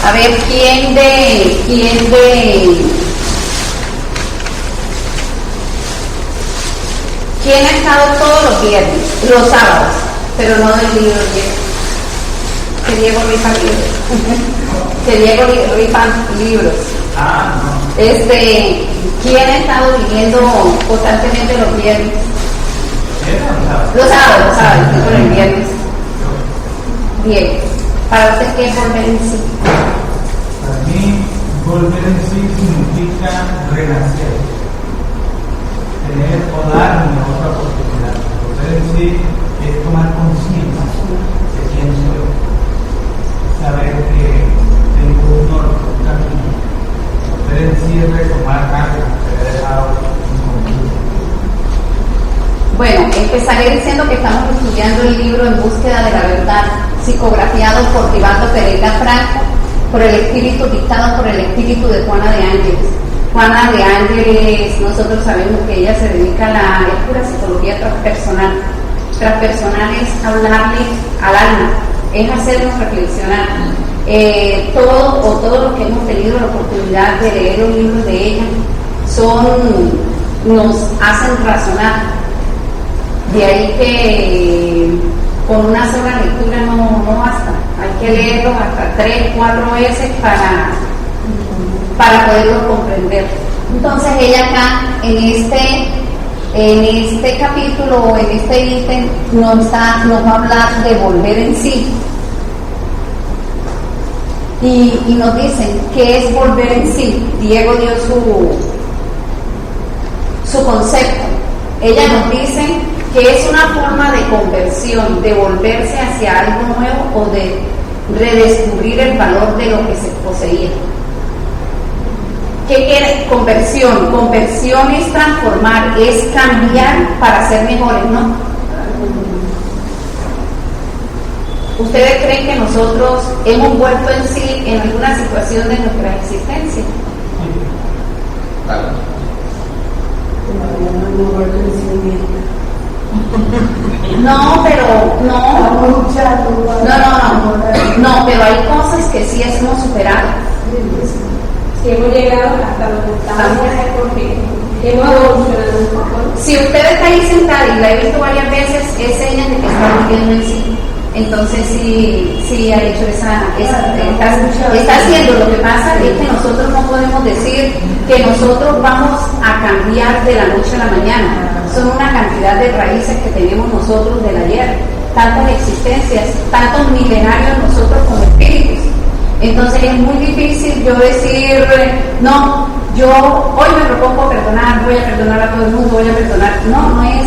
A ver, ¿quién ha estado todos los viernes, los sábados, pero no del libro Diego? Que Diego rifa libros. Que Diego rifa libros. ¿Quién ha estado viniendo constantemente los viernes? Los sábados, no el viernes. Bien. ¿Para usted qué es volver en sí? Para mí, volver en sí significa renacer. Tener o darme otra oportunidad. Volver en sí es tomar conciencia de quién soy. Saber que tengo un norte, un camino. Volver en sí es retomar algo que he dejado inconcluso. Bueno, empezaré diciendo que estamos estudiando el libro En búsqueda de la verdad, psicografiado por Rivaldo Pereira Franco, dictado por el espíritu de Juana de Ángeles. Juana de Ángeles, nosotros sabemos que ella se dedica a la pura psicología transpersonal. Transpersonal es hablarle al alma, es hacernos reflexionar. Todo lo que hemos tenido la oportunidad de leer los libros de ella nos hacen razonar. De ahí que con una sola lectura no basta, hay que leerlo hasta 3, 4 veces para poderlo comprender. Entonces ella acá en este capítulo o en este ítem nos va a hablar de volver en sí. Y nos dicen qué es volver en sí. Diego dio su concepto. Ella nos dice que es una forma de conversión, de volverse hacia algo nuevo o de redescubrir el valor de lo que se poseía. ¿Qué quiere conversión? Conversión es transformar, es cambiar para ser mejores, ¿no? ¿Ustedes creen que nosotros hemos vuelto en sí en alguna situación de nuestra existencia? No, pero no, pero hay cosas que sí hemos superado. Si hemos llegado hasta donde estamos, porque hemos evolucionado un poco. Si usted está ahí sentada y la he visto varias veces, es señal de que está viviendo en sí. Entonces sí ha hecho está haciendo. Lo que pasa es que nosotros no podemos decir que nosotros vamos a cambiar de la noche a la mañana. Son una cantidad de raíces que tenemos nosotros del ayer, tantas existencias, tantos milenarios nosotros como espíritus. Entonces es muy difícil yo decir, no, yo hoy me propongo perdonar, voy a perdonar a todo el mundo, voy a perdonar. No es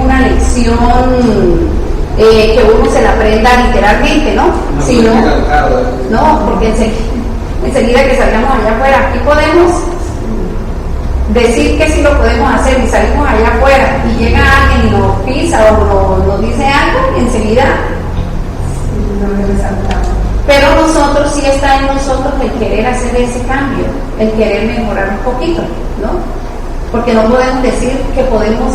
una lección que uno se la aprenda literalmente, ¿no? Sino, no, porque enseguida que salgamos allá afuera, aquí podemos decir que sí lo podemos hacer y salimos allá afuera y llega alguien y nos pisa o nos dice algo y enseguida pero nosotros sí está en nosotros el querer hacer ese cambio, el querer mejorar un poquito, ¿no? Porque no podemos decir que podemos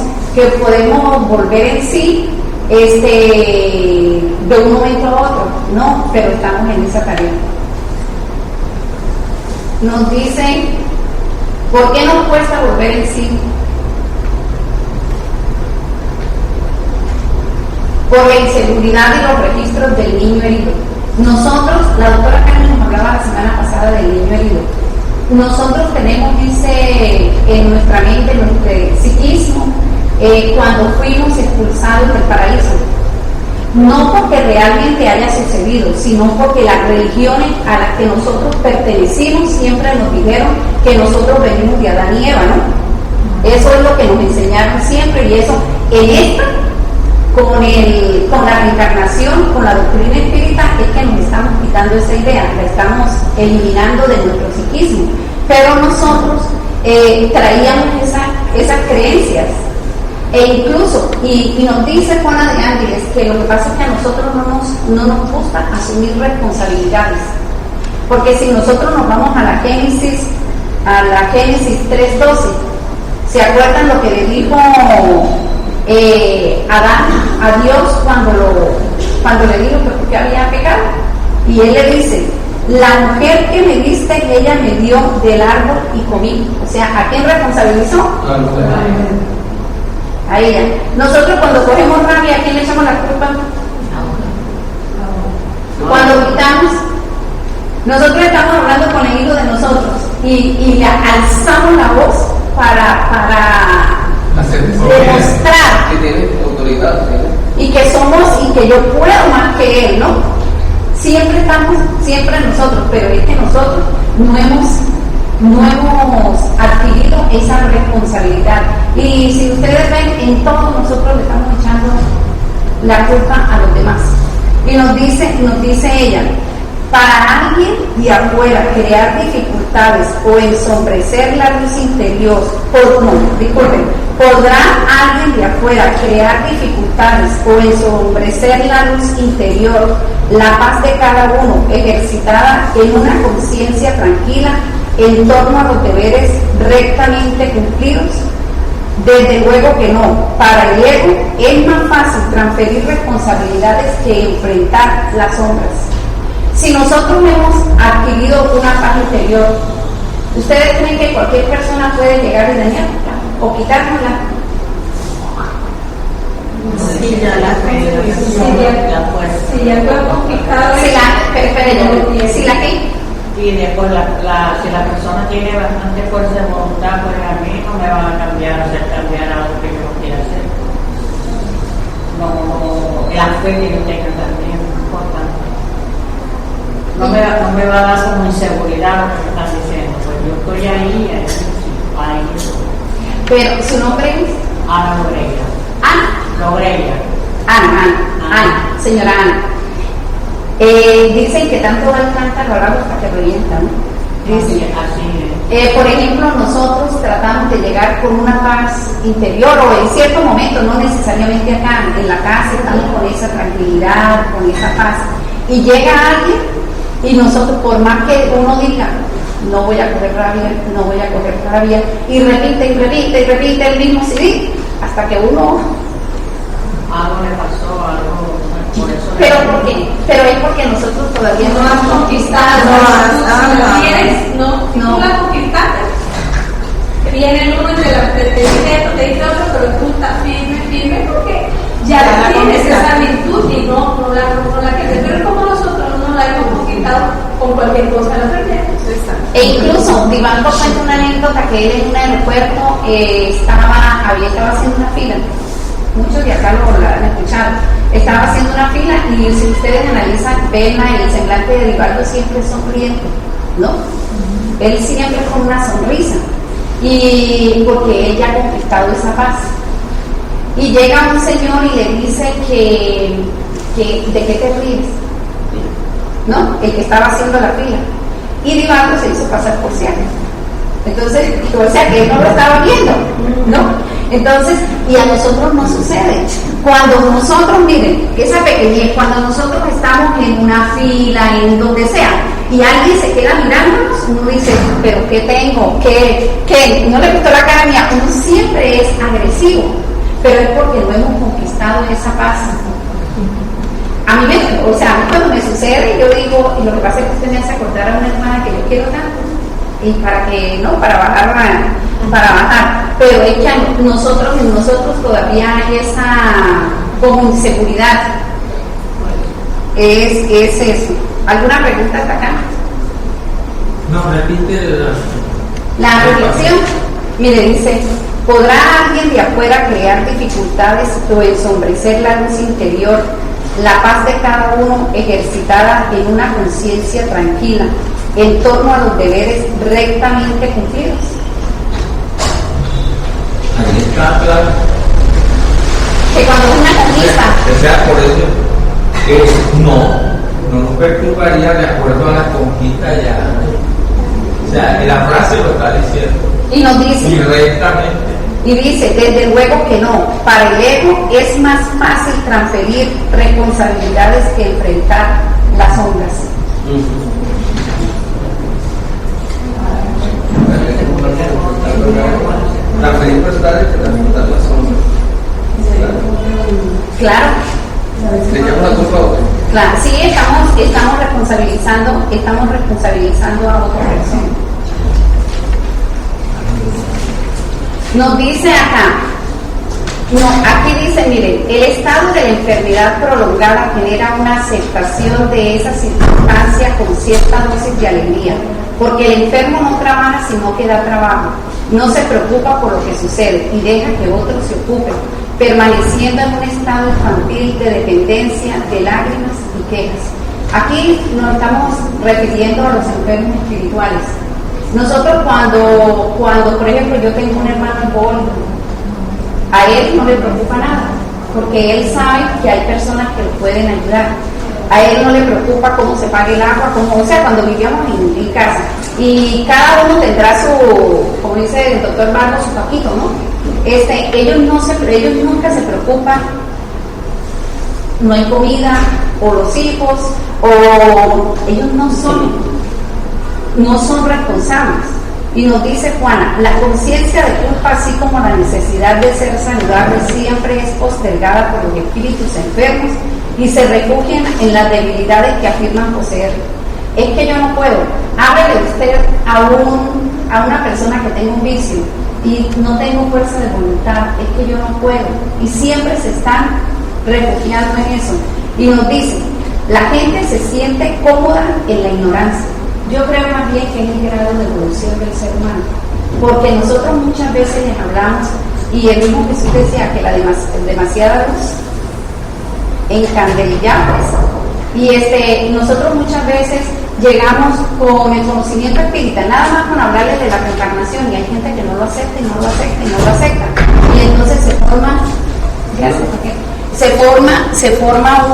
volver en sí de un momento a otro, no, pero estamos en esa tarea. Nos dicen, ¿por qué nos cuesta volver en sí? Por la inseguridad y los registros del niño herido. Nosotros, la doctora Carmen nos hablaba la semana pasada del niño herido. Nosotros tenemos, dice, en nuestra mente, en nuestro psiquismo, cuando fuimos expulsados del paraíso. No porque realmente haya sucedido, sino porque las religiones a las que nosotros pertenecimos siempre nos dijeron que nosotros venimos de Adán y Eva, ¿no? Eso es lo que nos enseñaron siempre, y eso en esta, con la reencarnación, con la doctrina espírita, es que nos estamos quitando esa idea, la estamos eliminando de nuestro psiquismo. Pero nosotros traíamos esas creencias. E incluso, y nos dice Juana de Ángeles que lo que pasa es que a nosotros no nos gusta asumir responsabilidades, porque si nosotros nos vamos a la Génesis 3:12, ¿se acuerdan lo que le dijo Adán a Dios cuando le dijo que porque había pecado? Y él le dice, la mujer que me diste, ella me dio del árbol y comí. O sea, ¿a quién responsabilizó? A ella. Nosotros cuando cogemos rabia, ¿a quién le echamos la culpa? Cuando gritamos, nosotros estamos hablando con el hijo de nosotros y le alzamos la voz para demostrar que tiene autoridad, y que somos y que yo puedo más que él, ¿no? Siempre nosotros, pero es que nosotros no hemos adquirido esa responsabilidad. Y si ustedes ven, en todo nosotros le estamos echando la culpa a los demás. Y nos dice ella, para alguien de afuera crear dificultades o ensombrecer la luz interior, ¿podrá alguien de afuera crear dificultades o ensombrecer la luz interior, la paz de cada uno ejercitada en una conciencia tranquila en torno a los deberes rectamente cumplidos? Desde luego que no. Para el ego es más fácil transferir responsabilidades que enfrentar las sombras. Si nosotros hemos adquirido una paz interior, ¿ustedes creen que cualquier persona puede llegar y dañarla o quitárnosla? Sí, ya la Si ya fue conquistado. Si la que tiene, pues si la persona tiene bastante fuerza de voluntad, pues a mí no me van a hacer cambiar algo que yo no quiera hacer. No, la fe que yo tenga también es importante. No me va a dar como inseguridad lo que me están diciendo, pues yo estoy ahí. Pero su nombre es Ana Logreya. Ana, señora Ana. Dicen que tanto va el cántaro al agua hasta que revienta, ¿no? Dicen. Así por ejemplo, nosotros tratamos de llegar con una paz interior, o en cierto momento, no necesariamente acá, en la casa, estamos con esa tranquilidad, con esa paz. Y llega alguien, y nosotros, por más que uno diga, no voy a coger rabia, y repite el mismo CD, hasta que uno... Algo le pasó, por eso. ¿Pero por qué? Pero es porque nosotros todavía no hemos conquistado. Si tú la conquistaste, viene uno y te dice esto, te dice otro, pero tú estás firme porque ya tienes esa virtud y no la quieres. Pero es como nosotros no la hemos conquistado con cualquier cosa la perdemos. E incluso, Divanco cuenta una anécdota que él en un aeropuerto estaba haciendo una fila. Muchos de acá lo han escuchado. Estaba haciendo una fila y si ustedes analizan, ven el semblante de Divaldo siempre sonriente, ¿no? Él siempre con una sonrisa. Y porque él ya ha conquistado esa paz. Y llega un señor y le dice que ¿de qué te ríes? ¿No? El que estaba haciendo la fila. Y Divaldo se hizo pasar por ciego. Entonces, o sea que él no lo estaba viendo, ¿no? Entonces, y a nosotros no sucede. Cuando nosotros, miren, esa pequeñez, cuando nosotros estamos en una fila, en donde sea, y alguien se queda mirándonos, uno dice, pero ¿qué tengo? ¿Qué? ¿No le gustó la cara mía? Uno siempre es agresivo, pero es porque no hemos conquistado esa paz. A mí cuando me sucede, yo digo, y lo que pasa es que usted me hace acordar a una hermana que yo quiero tanto, y para bajar, pero es que en nosotros todavía hay esa como inseguridad. Es eso. ¿Alguna pregunta hasta acá? No, repite la reflexión. Mire, dice, ¿podrá alguien de afuera crear dificultades o ensombrecer la luz interior, la paz de cada uno ejercitada en una conciencia tranquila en torno a los deberes rectamente cumplidos? Ahí está claro. Que cuando una conquista... O sea, por eso no nos perturbaría de acuerdo a la conquista ya. O sea, que la frase lo está diciendo. Y nos dice... Directamente. Y dice, desde luego que no. Para el ego es más fácil transferir responsabilidades que enfrentar las sombras. Transferir responsabilidades que enfrentar las sombras. Claro. Le llamo la culpa a otro. Claro, sí, estamos responsabilizando a otra persona. Nos dice acá, aquí dice, miren, el estado de la enfermedad prolongada genera una aceptación de esa circunstancia con cierta dosis de alegría, porque el enfermo no trabaja sino que da trabajo, no se preocupa por lo que sucede y deja que otros se ocupen, permaneciendo en un estado infantil de dependencia, de lágrimas y quejas. Aquí nos estamos refiriendo a los enfermos espirituales. Nosotros cuando por ejemplo, yo tengo un hermano alcohólico, a él no le preocupa nada, porque él sabe que hay personas que lo pueden ayudar. A él no le preocupa cómo se pague el agua, o sea, cuando vivíamos en casa. Y cada uno tendrá su, como dice el doctor Vargas, su paquito, ¿no? Ellos nunca se preocupan, no hay comida, o los hijos, o ellos no son responsables. Y nos dice Juana, la conciencia de culpa, así como la necesidad de ser saludable, siempre es postergada por los espíritus enfermos y se refugian en las debilidades que afirman poseer. Es que yo no puedo. Háblele usted a una persona que tenga un vicio y no tengo fuerza de voluntad, es que yo no puedo. Y siempre se están refugiando en eso. Y nos dice, la gente se siente cómoda en la ignorancia. Yo creo más bien que es el grado de evolución del ser humano, porque nosotros muchas veces les hablamos, y el mismo Jesús decía que la demasiada luz encandilaba, y nosotros muchas veces llegamos con el conocimiento espírita, nada más con hablarles de la reencarnación, y hay gente que no lo acepta, y no lo acepta, y no lo acepta, y entonces se forma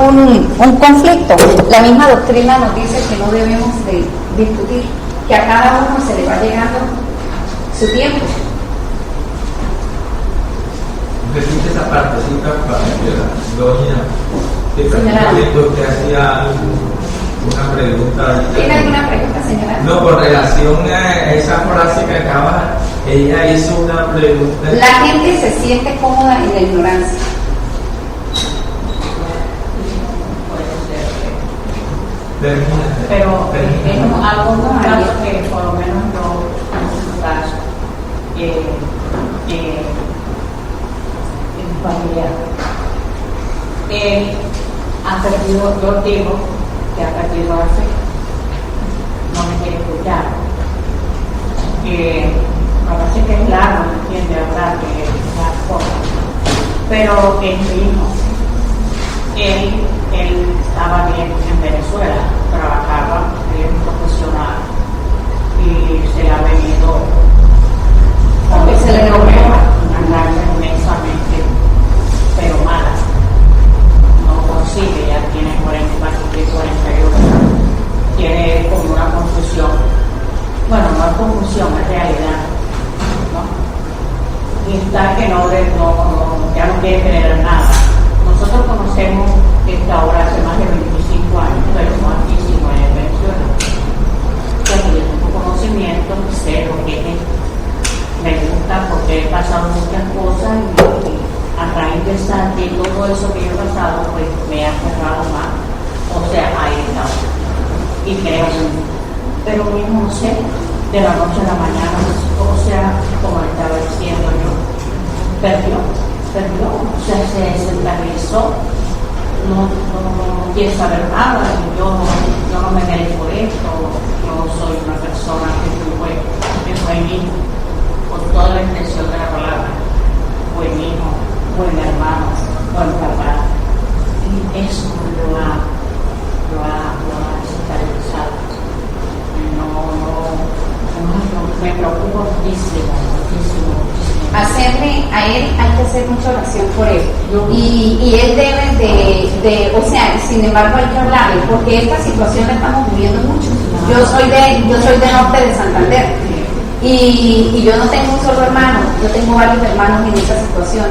un conflicto. La misma doctrina nos dice que no debemos de discutir, que a cada uno se le va llegando su tiempo. Repite esa partecita para que doña Señora, usted hacía una pregunta. ¿Tiene alguna pregunta, señora? No, con relación a esa frase que acaba, ella hizo una pregunta. La gente se siente cómoda en la ignorancia. Pero en algunos casos que por lo menos yo en su caso en familiar ha perdido, yo digo que ha perdido la fe, no me quiere escuchar, parece que es largo, no entiende hablar de las cosas, pero es mi hijo. Él estaba bien en Venezuela, trabajaba, era un profesional y se le ha venido Porque se le problema, una carga inmensamente, pero mala. No consigue, ya tiene 48, tiene como una confusión. Bueno, no es confusión, es realidad, ¿no? Y está que ya no quiere creer en nada. Nosotros conocemos esta obra hace más de 25 años, pero no aquí, sino en Venezuela. Entonces yo tengo conocimiento, sé lo que es, me gusta porque he pasado muchas cosas y a raíz de todo eso que yo he pasado, pues me ha cerrado más. O sea, ahí está. Y creo en mí. Pero mismo no sé, de la noche a la mañana, o sea, como le estaba diciendo yo, perdió, o sea, se centralizó, no quiere saber nada, yo no me merezco esto, yo soy una persona que fue hijo, con toda la extensión de la palabra, buen hijo, buen hermano, buen papá, y eso lo ha centralizado. Me preocupa muchísimo. Hacerle a él hay que hacer mucha oración por él y él debe o sea, sin embargo hay que hablarle porque esta situación la estamos viviendo mucho. Yo soy de norte de Santander y yo no tengo un solo hermano, yo tengo varios hermanos en esa situación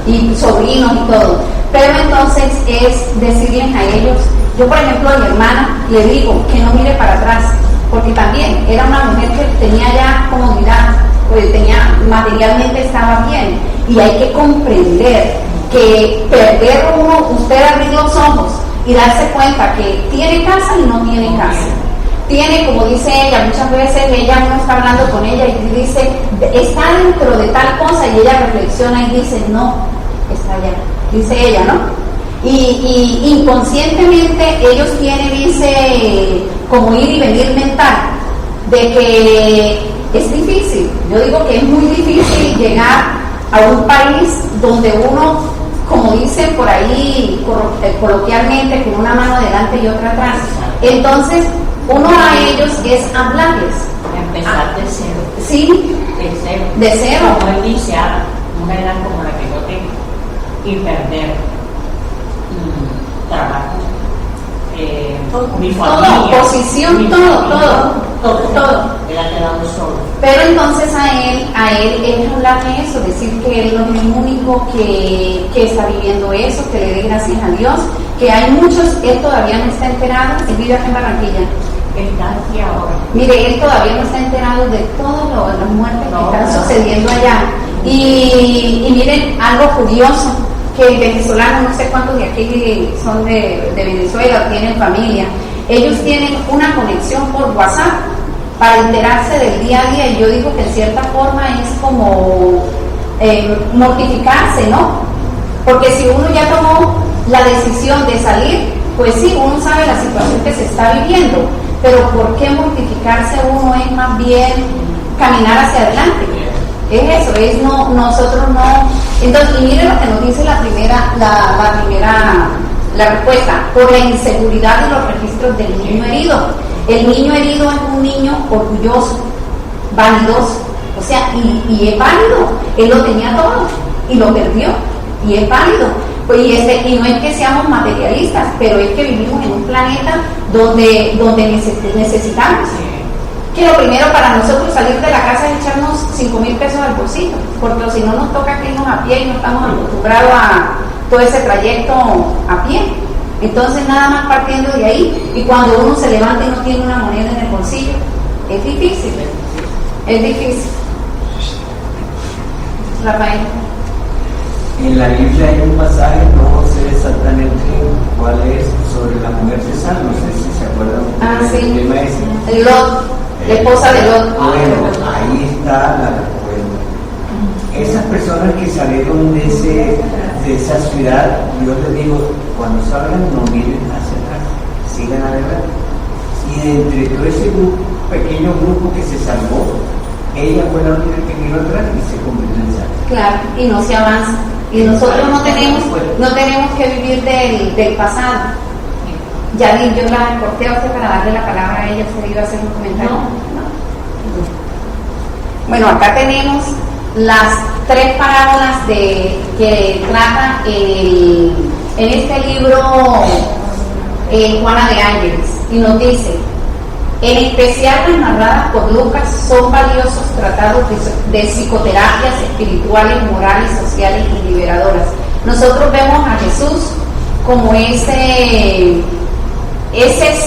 y sobrinos y todo, pero entonces es decirles a ellos, yo por ejemplo a mi hermana le digo que no mire para atrás porque también era una mujer que tenía ya comodidad, pues materialmente estaba bien y hay que comprender que perder usted abrir los ojos y darse cuenta que tiene casa y no tiene casa. Tiene, como dice ella, muchas veces uno está hablando con ella y dice, está dentro de tal cosa, y ella reflexiona y dice, no, está allá, dice ella, ¿no? Y inconscientemente ellos tienen ese como ir y venir mental de que es difícil. Yo digo que es muy difícil llegar a un país donde uno, como dicen por ahí coloquialmente, con una mano adelante y otra atrás. Entonces, uno a ellos es hablarles. Empezar de cero. Sí, de cero. Como él dice, a una edad como la que yo tengo, y perder trabajo, mi familia, todo, posición, todo. Él ha quedado solo. Pero entonces a él es hablarle eso, decir que él no es el único que está viviendo eso, que le dé gracias a Dios, que hay muchos, él todavía no está enterado, él vive aquí en Barranquilla. Está aquí ahora. Mire, él todavía no está enterado de todas las muertes que están sucediendo allá. Y miren, algo curioso, que el venezolano, no sé cuántos de aquí son de Venezuela, tienen familia, ellos tienen una conexión por WhatsApp para enterarse del día a día, y yo digo que en cierta forma es como mortificarse, ¿no? Porque si uno ya tomó la decisión de salir, pues sí, uno sabe la situación que se está viviendo, pero ¿por qué mortificarse uno? Es más bien caminar hacia adelante. Es eso, es nosotros no. Entonces, y miren lo que nos dice la respuesta: por la inseguridad de los registros del niño herido. El niño herido es un niño orgulloso, vanidoso, o sea, y es válido. Él lo tenía todo y lo perdió, y es válido. Pues, y no es que seamos materialistas, pero es que vivimos en un planeta donde necesitamos que lo primero para nosotros salir de la casa es echarnos 5,000 pesos al bolsillo, porque si no nos toca irnos a pie y no estamos acostumbrados a todo ese trayecto a pie. Entonces, nada más partiendo de ahí, y cuando uno se levanta y no tiene una moneda en el bolsillo, es difícil. Rafael. En la Biblia hay un pasaje, no sé exactamente cuál es, sobre la mujer de San, no sé si se acuerdan del tema ese. Lot, la esposa de Lot. Bueno, ahí está la respuesta. Esas personas que salieron de esa ciudad, yo les digo, cuando salgan no miren hacia atrás, sigan adelante. Y entre todo ese pequeño grupo que se salvó, ella fue la única que miró atrás y se convirtió en santa. Claro, y no se avanza. Y nosotros no tenemos que vivir del pasado. Ya yo la corté a usted para darle la palabra a ella. ¿Usted iba a hacer un comentario? No. Bueno, acá tenemos las 3 parábolas que trata en este libro Juana de Ángeles, y nos dice: en especial las narradas por Lucas son valiosos tratados de psicoterapias espirituales, morales, sociales y liberadoras. Nosotros vemos a Jesús como ese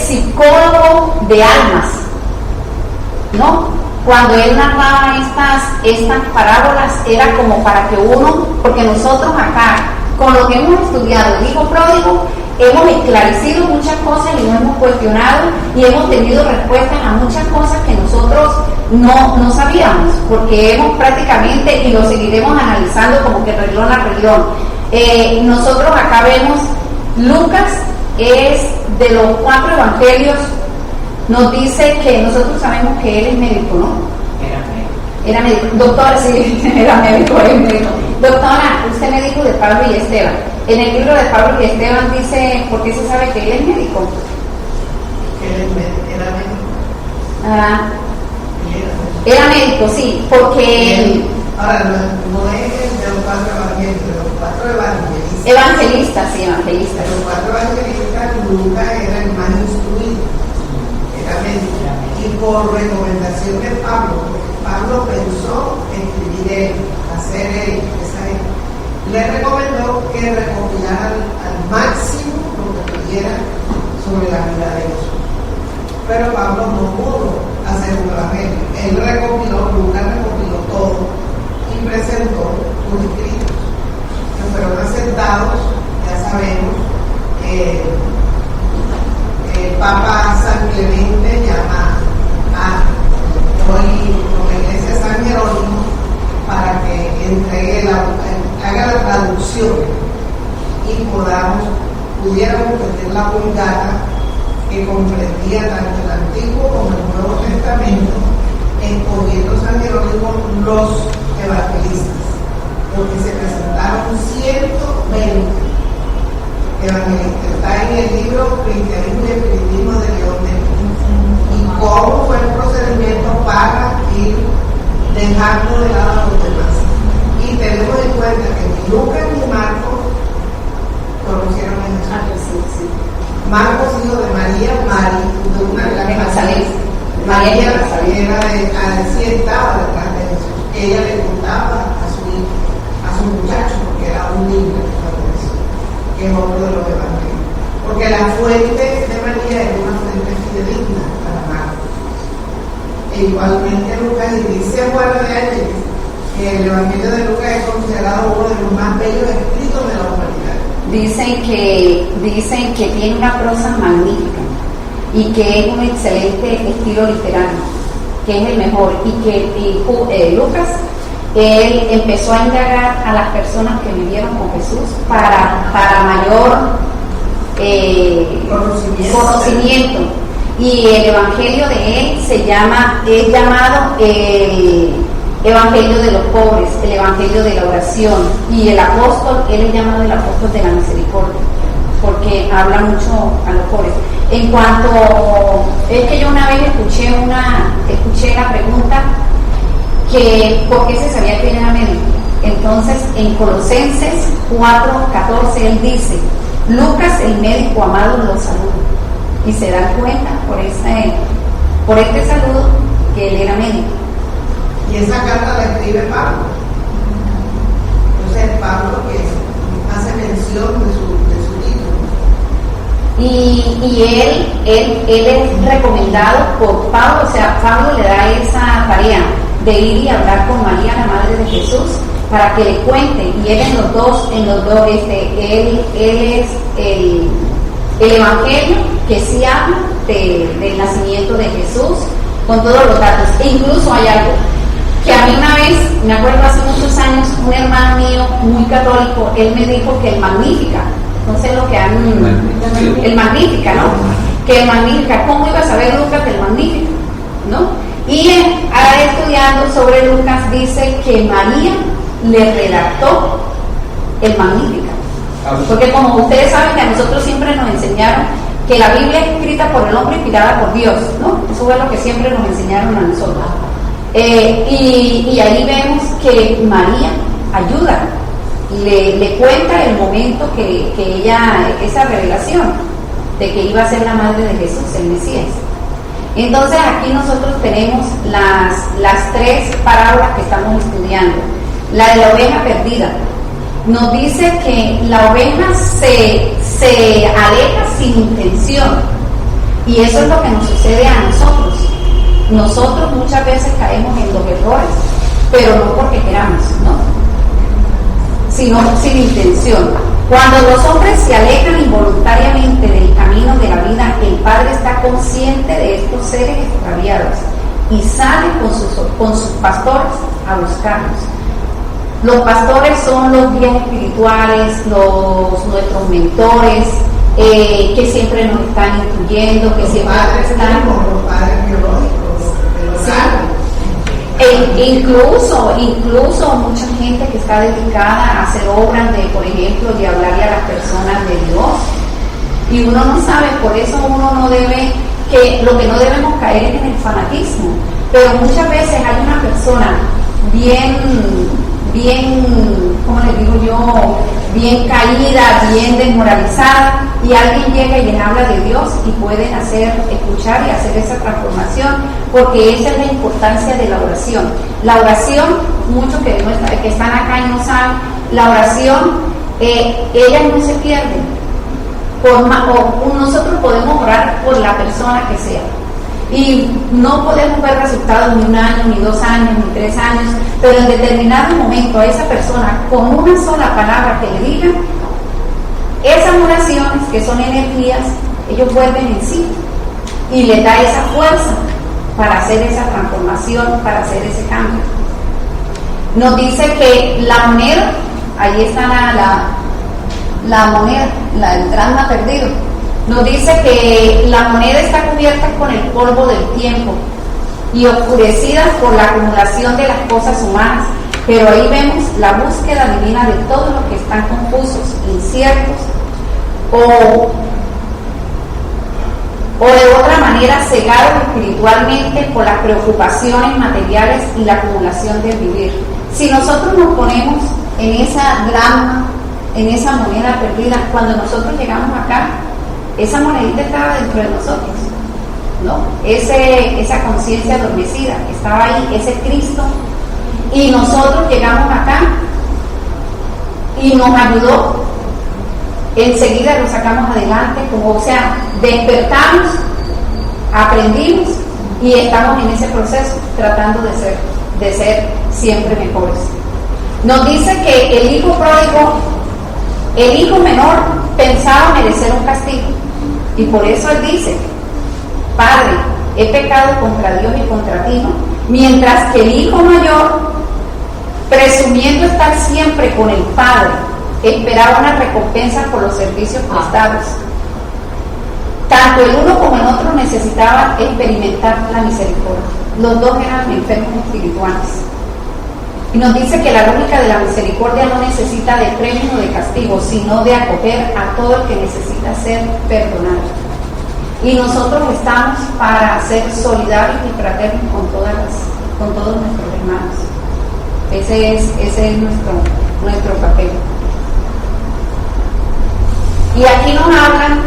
psicólogo de almas, ¿no? Cuando él narraba estas parábolas era como para que uno, porque nosotros acá, con lo que hemos estudiado, el hijo pródigo, hemos esclarecido muchas cosas y nos hemos cuestionado y hemos tenido respuestas a muchas cosas que nosotros no sabíamos, porque hemos prácticamente, y lo seguiremos analizando como que renglón a renglón. Nosotros acá vemos, Lucas es de los 4 evangelios, nos dice que nosotros sabemos que él es médico, ¿no? Era médico. Doctora, sí, era médico, es médico. Doctora, usted me dijo de Pablo y Esteban. En el libro de Pablo y Esteban dice, ¿por qué se sabe que él es médico? Era médico. Era médico, sí, porque... Ahora, no es de los 4 evangelios, de los 4 evangelistas. Evangelistas, sí, evangelistas. De los 4 evangelistas, Lucas era el más instruido, era médico. Y por recomendación de Pablo, porque Pablo pensó escribir él, hacer él, le recomendó que recopilara al máximo lo que pudiera sobre la vida de Jesús. Pero Pablo no pudo hacer un evangelio. Él Lucas recopiló todo y presentó sus escritos, que fueron aceptados, ya sabemos, y pudiéramos tener la Vulgata que comprendía tanto el Antiguo como el Nuevo Testamento, escogiendo San Jerónimo los evangelistas, porque se presentaron 120 evangelistas. Está en el libro Cristianismo y Espiritismo de León de y cómo fue el procedimiento para ir dejando de lado a los demás. Y tenemos en cuenta que ni Lucas ni Marcos conocieron a Jesús. Marcos, hijo de María, de una de las María era así estaba detrás de Jesús. Ella le contaba a su muchacho, porque era un niño, que es otro de los evangelios. Porque la fuente de María era una fuente fidedigna para Marcos. E igualmente Lucas, y dice bueno de él, que el evangelio de Lucas es considerado uno de los más bellos escritos de la humanidad. Dicen que tiene una prosa magnífica y que es un excelente estilo literario, que es el mejor, y que Lucas, él empezó a indagar a las personas que vivieron con Jesús para mayor conocimiento. Y el evangelio de él es llamado el evangelio de los pobres, el evangelio de la oración, y el apóstol, él es llamado el apóstol de la misericordia, porque habla mucho a los pobres. En cuanto, es que yo una vez escuché la pregunta que por qué se sabía que él era médico. Entonces en Colosenses 4:14 él dice: Lucas el médico amado los saluda, y se dan cuenta por este saludo que él era médico. Y esa carta la escribe Pablo. Entonces Pablo que hace mención de su título. Y él es recomendado por Pablo, o sea, Pablo le da esa tarea de ir y hablar con María, la madre de Jesús, para que le cuente. Y él en los dos, él es el evangelio que sí habla del nacimiento de Jesús, con todos los datos. E incluso hay algo que a mí una vez, me acuerdo hace muchos años, un hermano mío muy católico, él me dijo que el Magnífica, no sé lo que han... El Magnífica, ¿no? Que el Magnífica, ¿cómo iba a saber Lucas del Magnífica? ¿No? Y estudiando sobre Lucas dice que María le redactó el Magnífica. Porque como ustedes saben que a nosotros siempre nos enseñaron que la Biblia es escrita por el hombre, inspirada por Dios, ¿no? Eso es lo que siempre nos enseñaron a nosotros. Y ahí vemos que María ayuda, le cuenta el momento que ella, esa revelación de que iba a ser la madre de Jesús, el Mesías. Entonces aquí nosotros tenemos las tres parábolas que estamos estudiando. La de la oveja perdida nos dice que la oveja se aleja sin intención, y eso es lo que nos sucede a nosotros. Nosotros muchas veces caemos en los errores, pero no porque queramos, ¿no? Sino sin intención. Cuando los hombres se alejan involuntariamente del camino de la vida, el Padre está consciente de estos seres extraviados y sale con sus pastores a buscarlos. Los pastores son los guías espirituales, nuestros mentores, que siempre nos están instruyendo, que siempre nos están... Los padres biológicos. Incluso mucha gente que está dedicada a hacer obras de, por ejemplo, de hablarle a las personas de Dios, y uno no sabe, por eso uno no debe, lo que no debemos caer es en el fanatismo. Pero muchas veces hay una persona bien, ¿cómo les digo yo? Bien caída, bien desmoralizada, y alguien llega y les habla de Dios y pueden escuchar y hacer esa transformación, porque esa es la importancia de la oración. La oración, muchos que están acá y no saben, la oración, ellas no se pierden. Nosotros podemos orar por la persona que sea, y no podemos ver resultados ni 1 año, ni 2 años, ni 3 años, pero en determinado momento a esa persona, con una sola palabra que le digan, esas oraciones, que son energías, ellos vuelven en sí y les da esa fuerza para hacer esa transformación, para hacer ese cambio. Nos dice que la moneda, ahí está la moneda, el dracma perdido. Nos dice que la moneda está cubierta con el polvo del tiempo y oscurecida por la acumulación de las cosas humanas, pero ahí vemos la búsqueda divina de todos los que están confusos, inciertos o de otra manera cegados espiritualmente por las preocupaciones materiales y la acumulación del vivir. Si nosotros nos ponemos en esa drama, en esa moneda perdida, cuando nosotros llegamos acá, esa monedita estaba dentro de nosotros, ¿no? Esa conciencia adormecida estaba ahí, ese Cristo, y nosotros llegamos acá y nos ayudó. Enseguida lo sacamos adelante, o sea, despertamos, aprendimos y estamos en ese proceso tratando de ser siempre mejores. Nos dice que el hijo pródigo, el hijo menor, pensaba merecer un castigo y por eso él dice: Padre, he pecado contra Dios y contra ti, ¿no? Mientras que el hijo mayor, presumiendo estar siempre con el Padre, esperaba una recompensa por los servicios prestados. Tanto el uno como el otro necesitaban experimentar la misericordia. Los dos eran enfermos espirituales. Y nos dice que la lógica de la misericordia no necesita de premio o de castigo, sino de acoger a todo el que necesita ser perdonado. Y nosotros estamos para ser solidarios y fraternos con todos nuestros hermanos. Ese es nuestro papel. Y aquí nos hablan,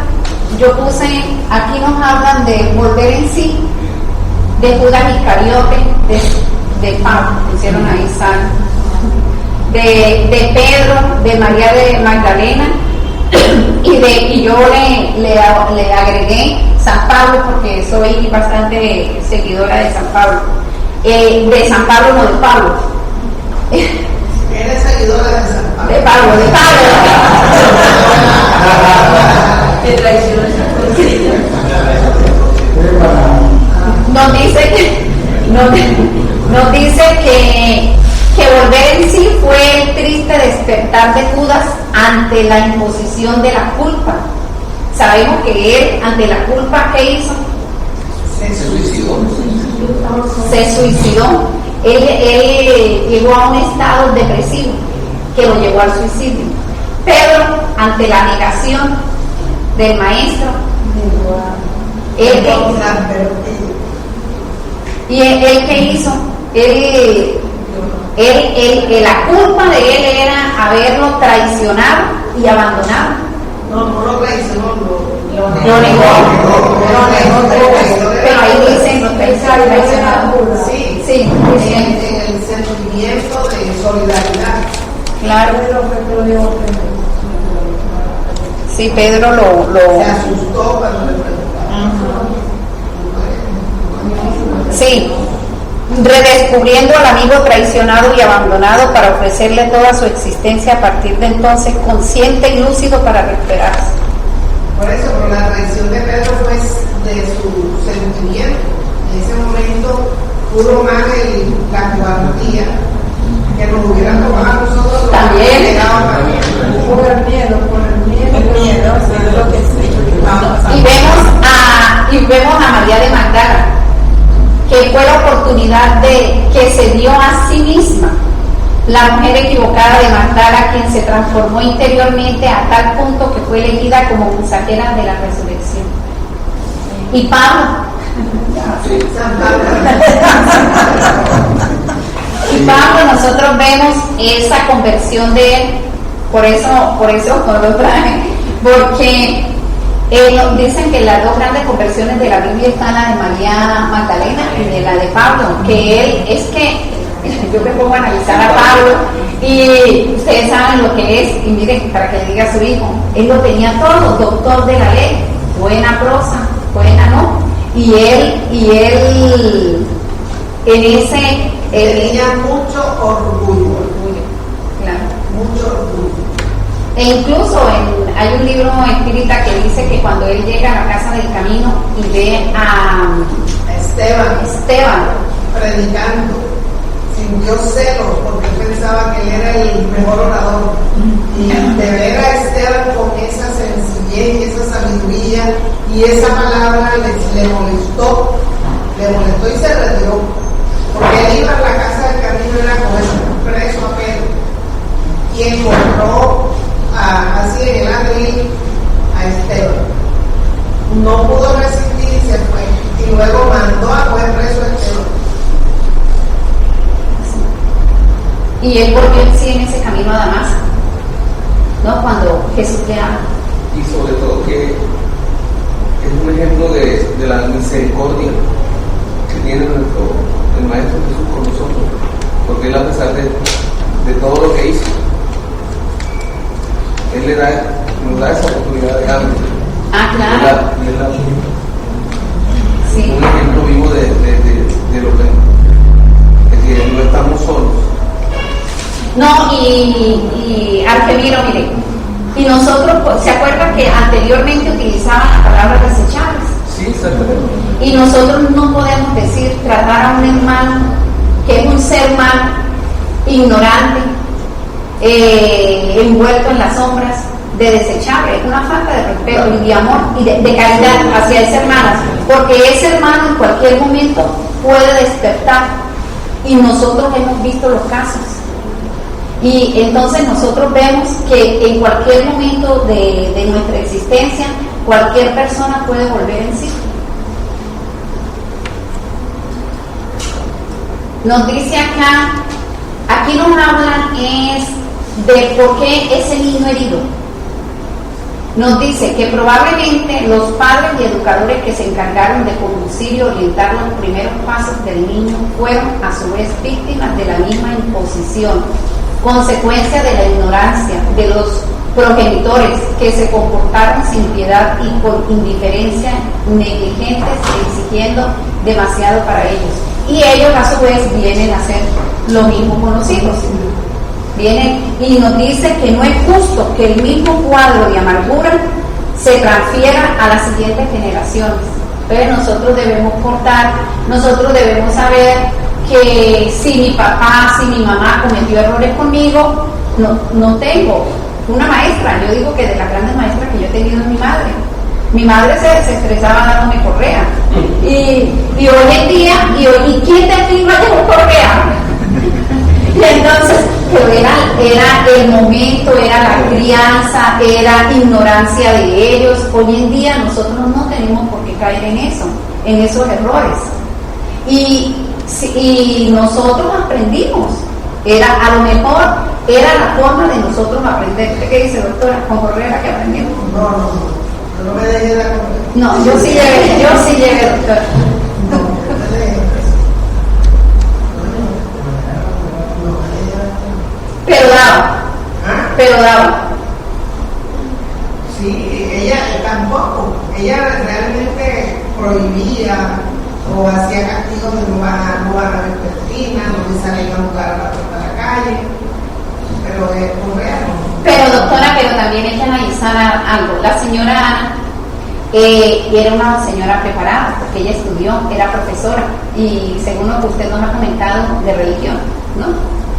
aquí nos hablan de volver en sí, de Judas Iscariote, de Pablo, pusieron ahí San, de Pedro, de María de Magdalena, y yo le agregué San Pablo porque soy bastante seguidora de San Pablo. De San Pablo, no de Pablo. Eres seguidora de San Pablo. De Pablo. Te traicionó esa Nos dice que volver en sí fue el triste despertar de Judas ante la imposición de la culpa. Sabemos que él, ante la culpa, ¿qué hizo? Se suicidó. Él llegó a un estado depresivo que lo llevó al suicidio. Pedro, ante la negación del maestro, él ¿qué hizo? La culpa de él era haberlo traicionado y abandonado. No lo traicionó, lo negó. Pero ahí dicen traicionado. Sí, en el sentimiento de solidaridad. Claro. Sí, Pedro Se asustó cuando le preguntaron. Sí, redescubriendo al amigo traicionado y abandonado para ofrecerle toda su existencia a partir de entonces, consciente y lúcido para recuperarse. Por eso, por la traición de Pedro, pues, de su sentimiento, en ese momento pudo más la cobardía que nos hubieran tomado a nosotros. También. Por el miedo, es lo que sí. Y vemos a María de Magdala, que fue la oportunidad que se dio a sí misma, la mujer equivocada de Magdala, quien se transformó interiormente a tal punto que fue elegida como mensajera de la resurrección. Y Pablo, nosotros vemos esa conversión de él, por eso no lo traje, porque dicen que las dos grandes conversiones de la Biblia están la de María Magdalena y de la de Pablo, que él, es que yo me pongo a analizar a Pablo y ustedes saben lo que es, y miren, para que le diga a su hijo, él lo tenía todo, doctor de la ley, buena prosa, buena no, y él en ese tenía mucho orgullo, claro, mucho orgullo. E incluso hay un libro espírita que dice que cuando él llega a la casa del camino y ve a Esteban predicando, sintió celos porque pensaba que él era el mejor orador. Y de ver a Esteban y esa palabra le molestó y se retiró, porque él iba a la casa del camino, era coger preso a Pedro, y encontró así en el atril a Esteban. No pudo resistir y se fue, y luego mandó a coger preso a Esteban. Y él volvió en sí en ese camino a Damasco, ¿no? Cuando Jesús le habla. Y sobre todo que es un ejemplo de la misericordia que tiene el Maestro Jesús con nosotros, porque él, a pesar de todo lo que hizo, él nos da esa oportunidad de cambio. Ah, claro. Y él Sí. un ejemplo vivo de lo que no estamos solos. No, y Argemiro, mire, y nosotros, ¿se acuerdan que anteriormente utilizaban la palabra desechables? Sí, exactamente. Y nosotros no podemos decir, tratar a un hermano que es un ser humano, ignorante, envuelto en las sombras, de desechable. Es una falta de respeto y de amor y de caridad hacia ese hermano, porque ese hermano en cualquier momento puede despertar, y nosotros hemos visto los casos. Y entonces nosotros vemos que en cualquier momento de nuestra existencia, cualquier persona puede volver en sí. Nos dice acá, aquí nos hablan es de por qué ese niño herido. Nos dice que probablemente los padres y educadores que se encargaron de conducir y orientar los primeros pasos del niño fueron a su vez víctimas de la misma imposición, consecuencia de la ignorancia de los progenitores que se comportaron sin piedad y con indiferencia, negligentes e exigiendo demasiado para ellos. Y ellos a su vez vienen a hacer lo mismo con los hijos. Vienen y nos dice que no es justo que el mismo cuadro de amargura se transfiera a las siguientes generaciones. Pero nosotros debemos cortar, nosotros debemos saber que si mi papá, si mi mamá cometió errores conmigo, no tengo una maestra. Yo digo que de las grandes maestras que yo he tenido es mi madre. Mi madre se estresaba dándome correa. Y hoy en día, ¿y quién de aquí no llevó correa? Y entonces, pero era el momento, era la crianza, era ignorancia de ellos. Hoy en día nosotros no tenemos por qué caer en eso, en esos errores. Y nosotros aprendimos. A lo mejor era la forma de nosotros aprender. ¿Usted qué dice, doctora? ¿Con correa que aprendimos? No me dejé la correa. No, yo sí llegué, doctora. Pero daba. Sí, ella tampoco. Ella realmente prohibía o hacía castigos de no van a ver piscina, no le salían a jugar a la puerta de la calle. Pero correa no. Pero doctora, pero también hay que analizar algo. La señora Ana era una señora preparada, porque ella estudió, era profesora, y según lo que usted nos ha comentado, de religión, ¿no?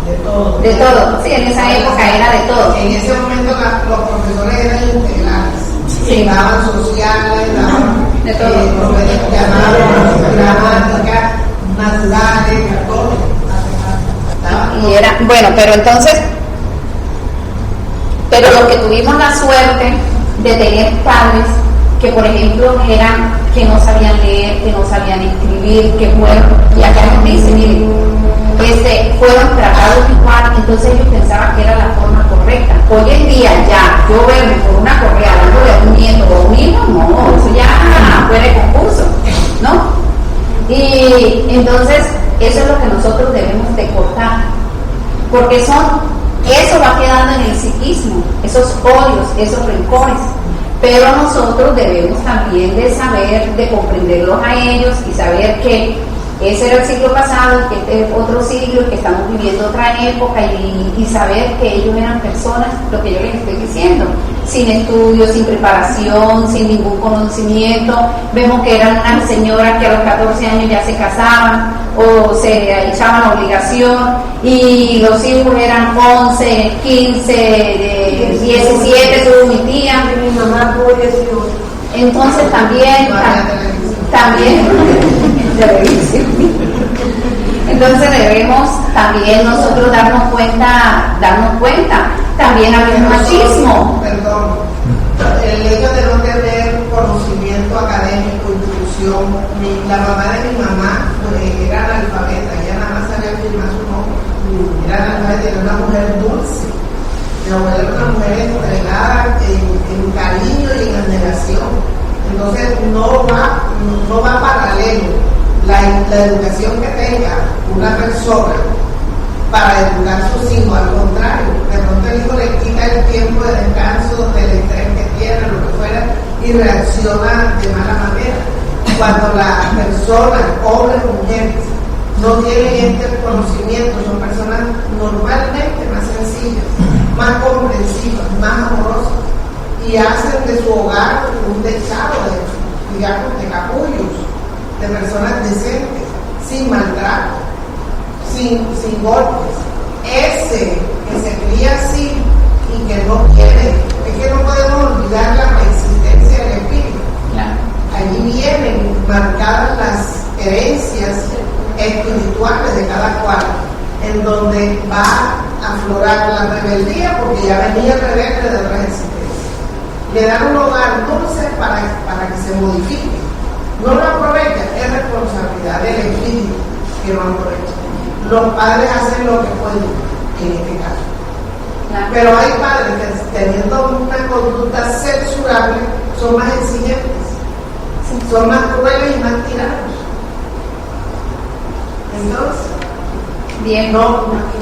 De todo. De todo, sí, en esa época era de todo. En ese momento los profesores eran integrales. Sí. Daban sociales, daban de todo. Llamaban gramática, naturales, todo. Y era, bueno, pero entonces, los que tuvimos la suerte de tener padres que, por ejemplo, eran que no sabían leer, que no sabían escribir, que fueron, y acá nos dice, miren, fueron tratados igual, entonces ellos pensaban que era la forma correcta. Hoy en día ya, yo verme por una correa dándole a un nieto o a un hijo, no, eso ya fuera de concurso, ¿no? Y entonces, eso es lo que nosotros debemos de cortar, porque eso va quedando en el psiquismo, esos odios, esos rencores. Pero nosotros debemos también de saber, de comprenderlos a ellos y saber que ese era el siglo pasado, que este es otro siglo, que estamos viviendo otra época y saber que ellos eran personas, lo que yo les estoy diciendo, sin estudios, sin preparación, sin ningún conocimiento. Vemos que eran unas señoras que a los 14 años ya se casaban o se echaban la obligación, y los hijos eran 11, 15, 17, tuvo mi tía. Mi mamá tuvo 18. Entonces también televisión. Entonces debemos también nosotros darnos cuenta, también hay un machismo. Perdón, el hecho de no tener conocimiento académico, instrucción. La mamá de mi mamá era analfabeta, ella nada más sabía firmar su nombre. Era analfabeta, era una mujer dulce. Mi abuela era una mujer entregada en cariño y en admiración. Entonces no va paralelo la educación que tenga una persona para educar a sus hijos. Al contrario, de pronto el hijo le quita el tiempo de descanso del estrés que tiene, lo que fuera, y reacciona de mala manera. Cuando la persona, hombres o mujeres, no tienen este conocimiento, son personas normalmente más sencillas, más comprensivas, más amorosas, y hacen de su hogar un techado de capullos, de personas decentes, sin maltrato, sin golpes. Ese que se cría así y que no quiere, es que no podemos olvidar la existencia del espíritu. Allí vienen marcadas las herencias espirituales de cada cual, en donde va a aflorar la rebeldía, porque ya venía rebelde de otras existencias. Le dan un hogar dulce para que se modifique. No lo aprovecha, es responsabilidad del espíritu que no aprovecha. Los padres hacen lo que pueden en este caso. Pero hay padres que, teniendo una conducta censurable, son más exigentes, son más crueles y más tiranos. Entonces, bien,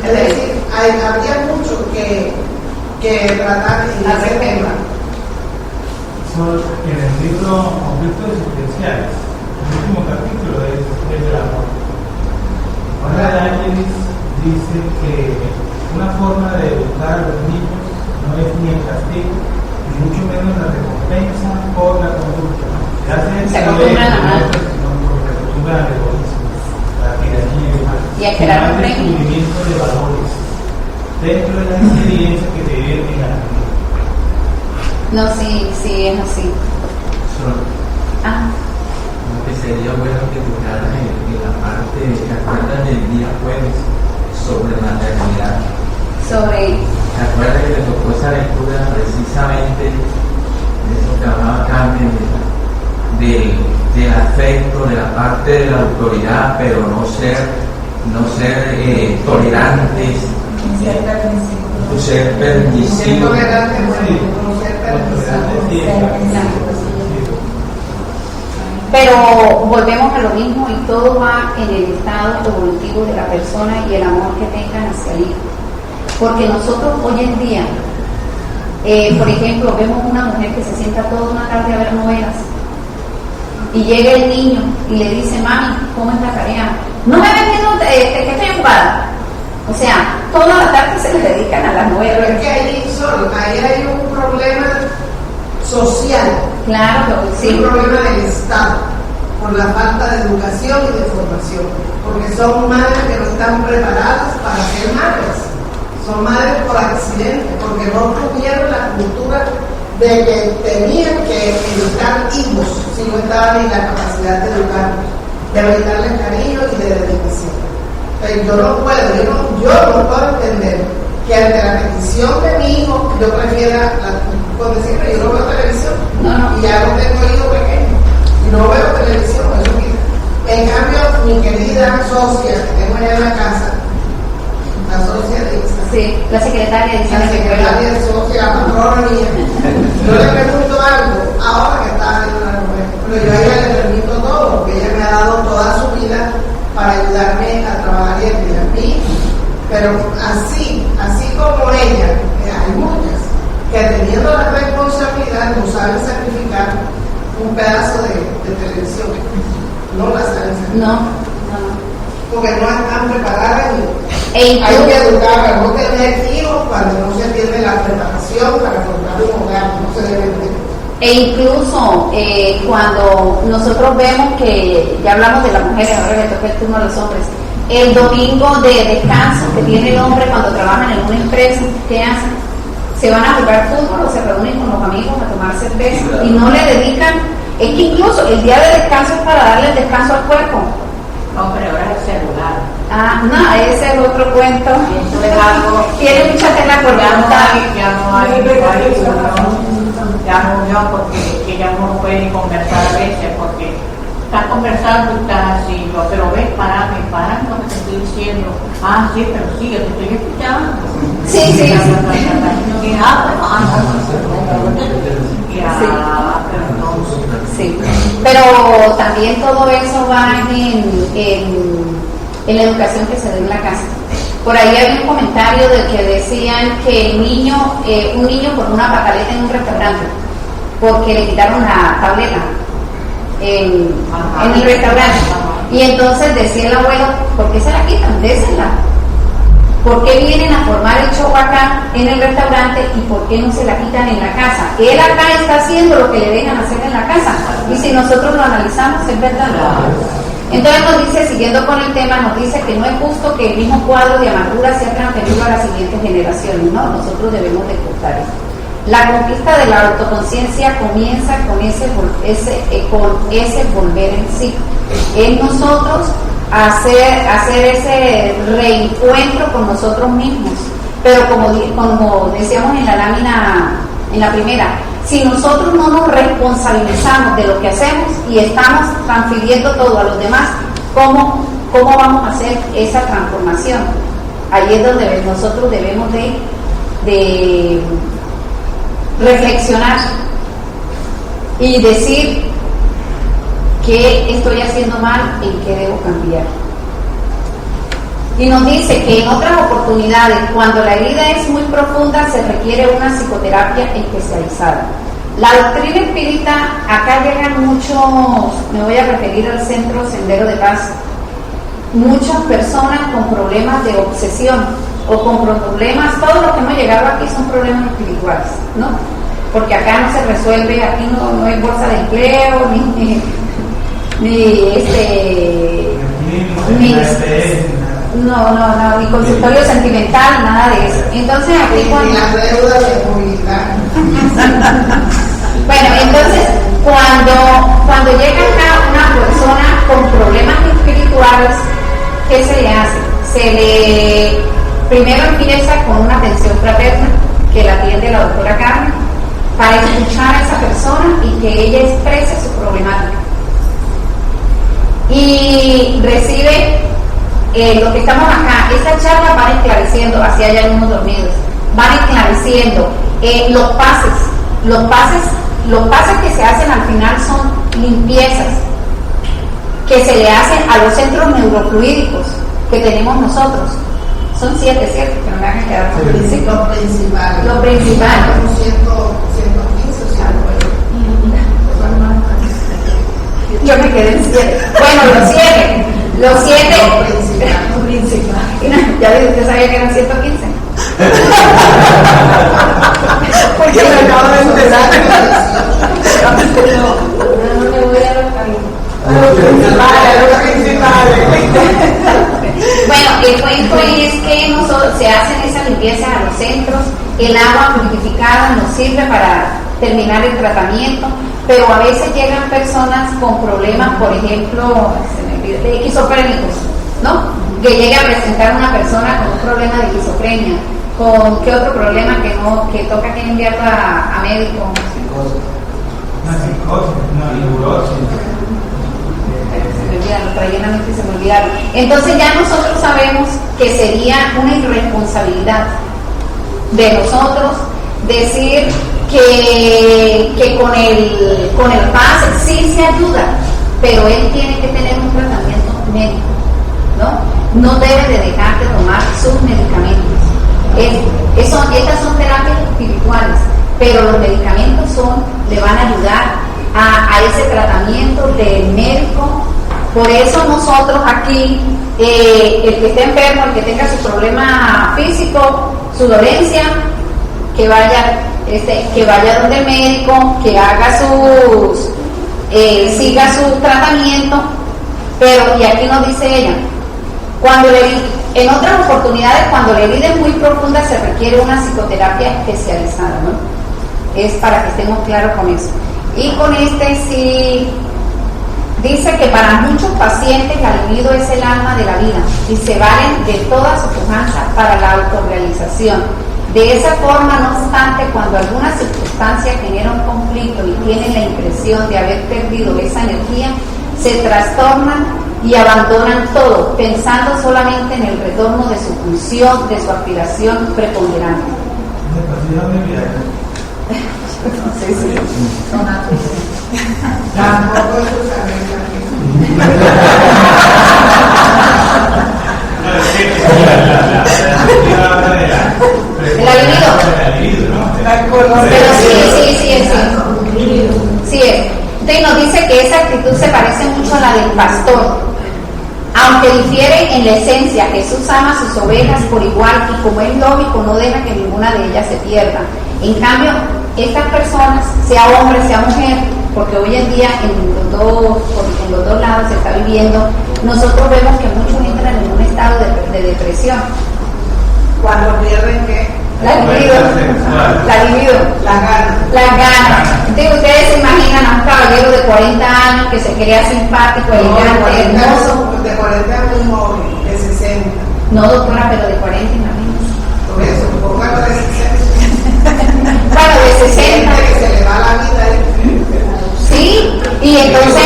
es decir, habría mucho que tratar en ese tema. En el libro Conflictos Existenciales, el último capítulo es el amor. Ahora Ángeles dice que una forma de educar a los niños no es ni el castigo, ni mucho menos la recompensa por la conducta. Se acostumbran a amar. Se acostumbran al egoísmo, a la tiranía y demás. Y a crear un descubrimiento de valores dentro de la experiencia que te vive en la vida. No, sí, es así. Lo que sería bueno que tocaras en la parte, ¿te acuerdas del día jueves sobre maternidad? ¿Te acuerdas que te tocó esa lectura precisamente de eso que hablaba Carmen, del afecto, de la parte de la autoridad, pero no ser tolerantes, ser permisivos? Pero volvemos a lo mismo, y todo va en el estado evolutivo de la persona y el amor que tengan hacia el hijo. Porque nosotros hoy en día, por ejemplo, vemos una mujer que se sienta toda una tarde a ver novelas y llega el niño y le dice: mami, ¿cómo es la tarea? No me ven viendo que estoy ocupada. O sea, toda la tarde se le dedican a las novelas. Pero es que ahí hay un problema social. Claro, sí. Un problema del Estado, por la falta de educación y de formación. Porque son madres que no están preparadas para ser madres. Son madres por accidente, porque no tuvieron la cultura de que tenían que educar hijos si no estaban en la capacidad de educarlos, de brindarles cariño y de dedicación. Yo no puedo entender que ante la petición de mi hijo yo prefiera, por decirlo, yo no veo televisión, y ya no tengo hijos pequeños, y no veo televisión, eso quita. En cambio, mi querida socia que tengo allá en la casa, la socia de Isa, sí, la secretaria de socia, la patrona mía, yo le pregunto algo, ahora que está en una novela, pero yo a ella le permito todo, porque ella me ha dado toda su vida para ayudarme a trabajar y a criar a mi hijo. Pero así como ella, hay muchas que teniendo la responsabilidad no saben sacrificar un pedazo de televisión, no la saben sacrificar. Porque no están preparadas y hay que educar a no tener hijos cuando no se tiene la preparación para formar un hogar, no se debe tener. E incluso cuando nosotros vemos que, ya hablamos de las mujeres, ahora le toca el turno a los hombres, el domingo de descanso que tiene el hombre cuando trabajan en una empresa, ¿qué hacen? se van a jugar fútbol o se reúnen con los amigos a tomar cerveza y no le dedican, es que incluso el día de descanso es para darle el descanso al cuerpo. No, pero ahora es celular. Ah, no, ese es otro cuento. Eso es algo. Tiene mucha tela por contar. Ya murió porque ya no puede conversar a veces, porque estás conversando y estás así, pero ves, parame lo que te estoy diciendo. Ah, sí, pero sí, yo te estoy escuchando. Sí. Sí, pero también todo eso va en la educación que se da en la casa. Por ahí había un comentario de que decían que un niño con una pataleta en un restaurante, porque le quitaron la tableta en el restaurante. Y entonces decía el abuelo, ¿por qué se la quitan? Désela. ¿Por qué vienen a formar el show acá en el restaurante y por qué no se la quitan en la casa? Él acá está haciendo lo que le dejan hacer en la casa. Y si nosotros lo analizamos, es verdad. Entonces nos dice, siguiendo con el tema, nos dice que no es justo que el mismo cuadro de amargura sea transferido a las siguientes generaciones. No, nosotros debemos de cortar eso. La conquista de la autoconciencia comienza con ese volver en sí. Es nosotros hacer ese reencuentro con nosotros mismos. Pero como decíamos en la lámina, en la primera, si nosotros no nos responsabilizamos de lo que hacemos y estamos transfiriendo todo a los demás, ¿cómo vamos a hacer esa transformación? Ahí es donde nosotros debemos de reflexionar y decir qué estoy haciendo mal, en qué debo cambiar. Y nos dice que en otras oportunidades, cuando la herida es muy profunda, se requiere una psicoterapia especializada. La doctrina espírita, acá llegan muchos, me voy a referir al Centro Sendero de Paz, muchas personas con problemas de obsesión o con problemas, todos los que hemos llegado aquí son problemas espirituales, ¿no? Porque acá no se resuelve, aquí no hay bolsa de empleo, ni consultorio sentimental, nada de eso. Entonces aquí la deuda de movilidad. Bueno, entonces cuando llega acá una persona con problemas espirituales, ¿qué se le hace? Primero empieza con una atención fraterna que la atiende la doctora Carmen para escuchar a esa persona y que ella exprese su problemática. Y recibe lo que estamos acá, esta charla va esclareciendo, así hay algunos dormidos, van esclareciendo los pases que se hacen al final son limpiezas que se le hacen a los centros neurofluídicos que tenemos nosotros. Son 7, ¿cierto? Que no me hagan quedar con lo principal. 115 o 120. Yo me quedé en 7. Bueno, los 7 principal. Ya ves, usted sabía que eran 115. Porque me acabo de enterar. No me voy a los principales. Bueno, el cuento es que se hacen esas limpiezas a los centros, el agua purificada nos sirve para terminar el tratamiento, pero a veces llegan personas con problemas, por ejemplo, de esquizofrénicos, ¿no? Que llegue a presentar una persona con un problema de esquizofrenia, con qué otro problema que toca que enviarlo a médico. Neurosis. Los traía en la mente y se me olvidaron. Entonces ya nosotros sabemos que sería una irresponsabilidad de nosotros decir que con el PAS sí se ayuda, pero él tiene que tener un tratamiento médico, ¿no? No debe de dejar de tomar sus medicamentos. Estas son terapias espirituales, pero los medicamentos le van a ayudar a ese tratamiento del médico. Por eso nosotros aquí, el que esté enfermo, el que tenga su problema físico, su dolencia, que vaya donde el médico, que haga siga su tratamiento, pero, y aquí nos dice ella, En otras oportunidades, cuando la herida es muy profunda, se requiere una psicoterapia especializada, ¿no? Es para que estemos claros con eso. Y con este sí dice que para muchos pacientes la libido es el alma de la vida y se valen de toda su pujanza para la autorrealización. De esa forma, no obstante, cuando alguna circunstancia genera un conflicto y tienen la impresión de haber perdido esa energía, se trastornan y abandonan todo, pensando solamente en el retorno de su función, de su aspiración preponderante. No sé si son tampoco eso la libido. Pero sí es. Entonces nos dice que esa actitud se parece mucho a la del pastor. Aunque difiere en la esencia, Jesús ama a sus ovejas por igual y como es lógico no deja que ninguna de ellas se pierda. En cambio, estas personas, sea hombre, sea mujer, porque hoy en día en los dos lados se está viviendo, nosotros vemos que muchos entran en un estado de depresión. Cuando pierden ¿qué? La libido. Las ganas. Entonces ustedes se imaginan a un caballero de 40 años que se crea simpático, elegante, hermoso. De 40 es muy joven, de 60. No, doctora, pero de 40, imagínense. Por eso, póngalo de 60. Bueno, de 60. Que se le va la vida ahí. Sí, y entonces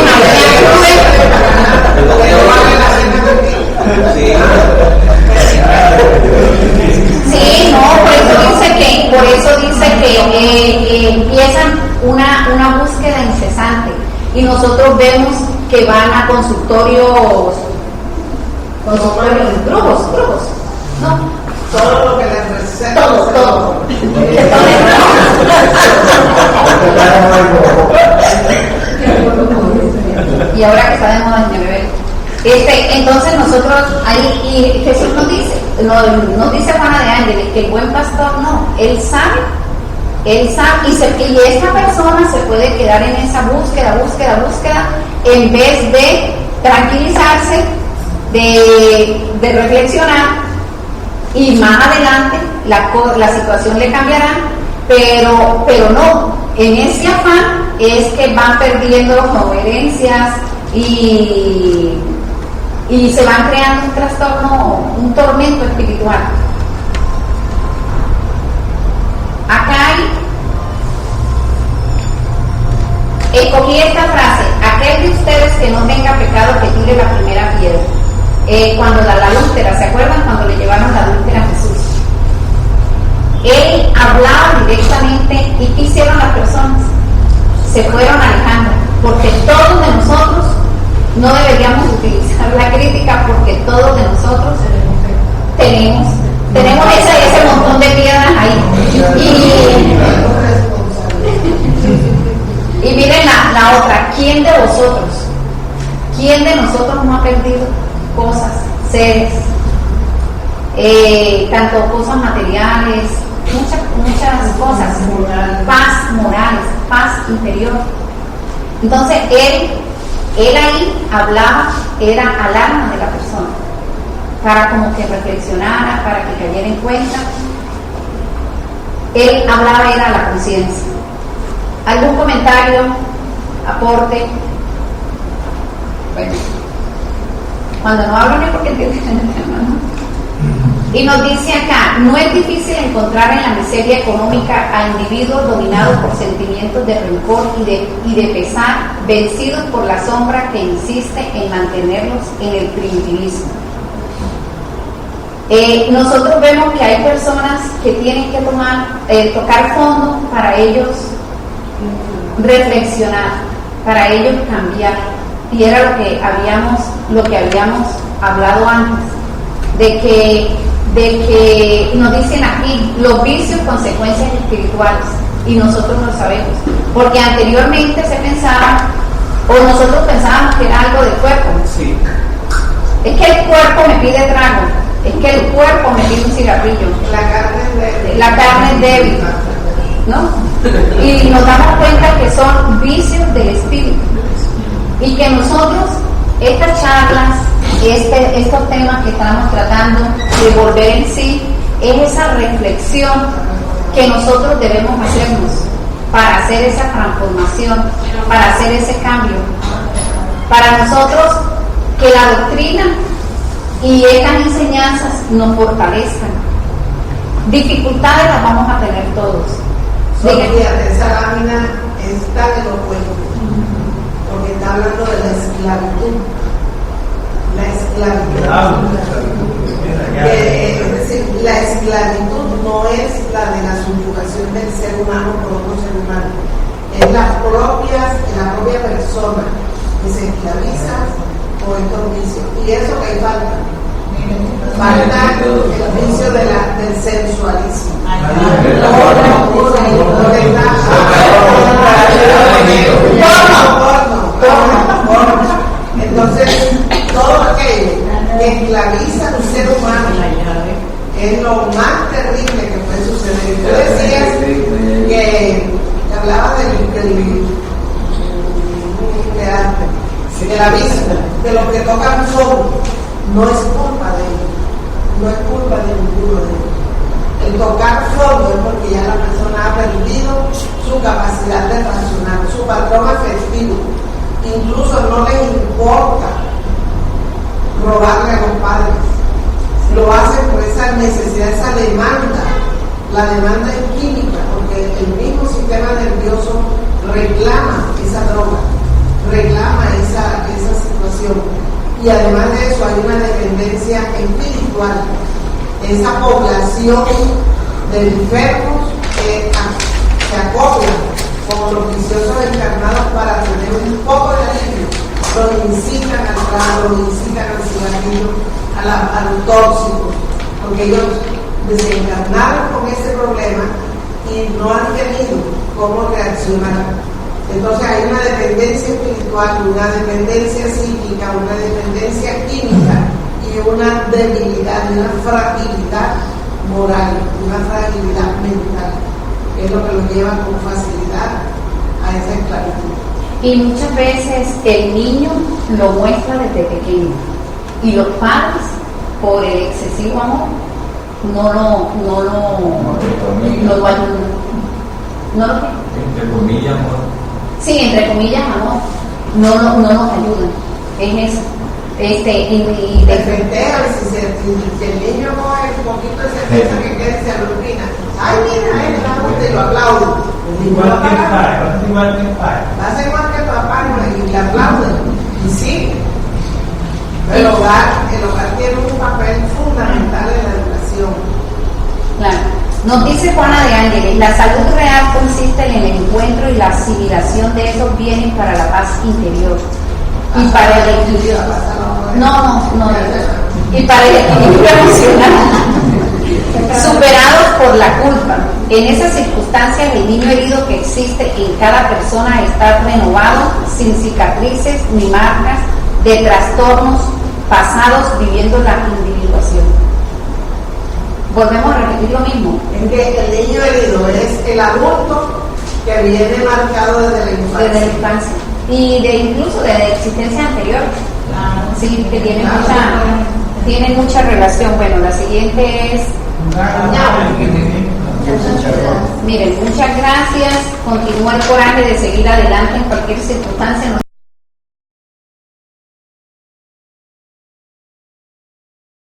sí, no, por eso dice que empiezan una búsqueda incesante y nosotros vemos que van a consultorios brujos, ¿no? Todo lo que les receta. Todo. Y ahora que está de moda el bebé. Entonces nosotros ahí, y Jesús nos dice Juana de Ángeles que el buen pastor no, él sabe y esta persona se puede quedar en esa búsqueda en vez de tranquilizarse, de reflexionar, y más adelante la situación le cambiará, pero no, en ese afán es que van perdiendo coherencias y se van creando un trastorno, un tormento espiritual. Acá escogí esta frase: aquel de ustedes que no tenga pecado que tire la primera piedra. Cuando la adúltera, ¿se acuerdan cuando le llevaron la adúltera a Jesús? Él hablaba directamente, y ¿qué hicieron las personas? Se fueron alejando, porque todos de nosotros no deberíamos utilizar la crítica, porque todos de nosotros tenemos ese montón de piedras ahí. Y miren la otra: ¿quién de nosotros no ha perdido cosas, seres, tanto cosas materiales, muchas cosas, paz morales, paz interior? Entonces él ahí hablaba, era al alma de la persona, para como que reflexionara, para que cayera en cuenta. Él hablaba, era a la conciencia. ¿Algún comentario, aporte? Bueno, cuando no hablo no es porque entienden el tema, ¿no? Y nos dice acá: no es difícil encontrar en la miseria económica a individuos dominados por sentimientos de rencor y de pesar, vencidos por la sombra que insiste en mantenerlos en el primitivismo. Nosotros vemos que hay personas que tienen que tocar fondo para ellos reflexionar, para ellos cambiar, y era lo que habíamos hablado antes, de que nos dicen aquí los vicios, consecuencias espirituales, y nosotros lo sabemos, porque anteriormente se pensaba, o nosotros pensábamos que era algo del cuerpo. Sí. Es que el cuerpo me pide trago, es que el cuerpo me pide un cigarrillo, la carne es débil, ¿no? Y nos damos cuenta que son vicios del espíritu, y que nosotros, estas charlas, estos temas que estamos tratando de volver en sí, es esa reflexión que nosotros debemos hacernos para hacer esa transformación, para hacer ese cambio. Para nosotros, que la doctrina y estas enseñanzas nos fortalezcan. Dificultades las vamos a tener todos. Sofía, esa lámina está en los cuentos, porque está hablando de la esclavitud. La esclavitud. Es decir, la esclavitud no es la de la subjugación del ser humano por otro ser humano, es la propia persona que se esclaviza por estos vicios. Y eso que hay falta el vicio del sensualismo. Entonces, todo aquello que esclaviza al ser humano es lo más terrible que puede suceder. Tú decías que hablabas del aviso, de los que tocan fuego. No es culpa de ellos, no es culpa de ninguno de ellos. El tocar fuego es porque ya la persona ha perdido su capacidad de razonar, su patrón afectivo. Incluso no les importa robarle a los padres. Lo hacen por esa necesidad, esa demanda. La demanda es química, porque el mismo sistema nervioso reclama esa droga, reclama esa situación. Y además de eso hay una dependencia espiritual. Esa población de enfermos que se acoplan como los viciosos encarnados para tener un poco de alivio, los incitan al trago, los incitan al cigarrillo, a los tóxicos, porque ellos desencarnaron con ese problema y no han tenido cómo reaccionar. Entonces hay una dependencia espiritual, una dependencia psíquica, una dependencia química y una debilidad, una fragilidad moral, una fragilidad mental, que es lo que los lleva con facilidad a esa esclavitud. Y muchas veces el niño lo muestra desde pequeño y los padres, por el excesivo amor, no lo ayudan. ¿No lo qué? Entre comillas, amor. Sí, entre comillas, amor. No nos ayudan. Es eso. Y defendean, si el niño coge un poquito de cerveza que quede, se alucina. Ay, mira, él te lo aplauden. Igual que el padre. Va a ser igual que el papá, y le aplauden. Y sí. El hogar tiene un papel fundamental en la educación. Claro. Nos dice Juana de Ángeles, la salud real consiste en el encuentro y la asimilación de esos bienes para la paz interior y para el equilibrio. Y para el equilibrio emocional, superados por la culpa. En esas circunstancias, el niño herido que existe en cada persona está renovado, sin cicatrices ni marcas de trastornos pasados, viviendo la individuación. Volvemos a repetir lo mismo. Es que el niño herido es el adulto que viene marcado desde la infancia. Desde la infancia. Y incluso de existencia anterior. Sí, que tiene mucha relación. Bueno, la siguiente es... Miren, muchas gracias. Continúa el coraje de seguir adelante en cualquier circunstancia.